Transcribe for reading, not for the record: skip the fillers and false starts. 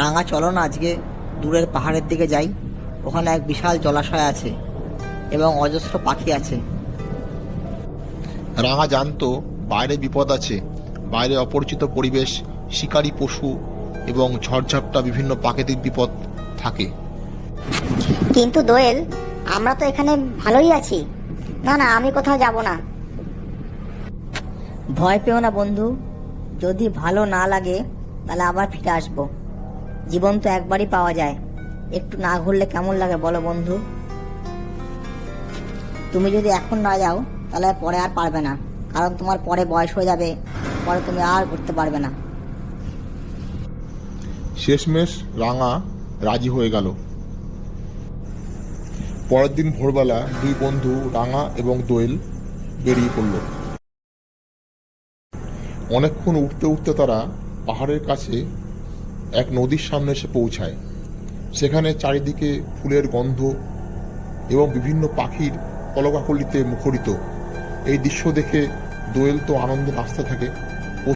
রাঙা, চলো না আজকে দূরের পাহাড়ের দিকে যাই। ওখানে এক বিশাল জলাশয় আছে এবং অজস্র পাখি আছে। রাঙা জানতো বাইরে বিপদ আছে, বাইরে অপরিচিত পরিবেশ, শিকারী পশু এবং ঝড়ঝাপটা বিভিন্ন প্রাকৃতিক বিপদ থাকে। কিন্তু দোয়েল, আমরা তো এখানে ভালোই আছি। না না, আমি কোথাও যাব না। ভয় পেও না বন্ধু, যদি ভালো না লাগে তাহলে আবার ফিরে আসবো। জীবন তো একবারই পাওয়া যায়, একটু না ঘুরলে কেমন লাগে বলো বন্ধু? তুমি যদি এখন না যাও তাহলে পরে আর পারবে না, কারণ তোমার পরে বয়স হয়ে যাবে, পরে তুমি আর ঘুরতে পারবে না। শেষমেশ রাঙা রাজি হয়ে গেল। পরের দিন ভোরবেলা দুই বন্ধু রাঙা এবং দোয়েল বেরিয়ে পড়ল। অনেকক্ষণ উঠতে উঠতে তারা পাহাড়ের কাছে এক নদীর সামনে এসে পৌঁছায়। সেখানে চারিদিকে ফুলের গন্ধ এবং বিভিন্ন পাখির কলকাকলিতে মুখরিত। এই দৃশ্য দেখে দোয়েল তো আনন্দে নাচতে থাকে।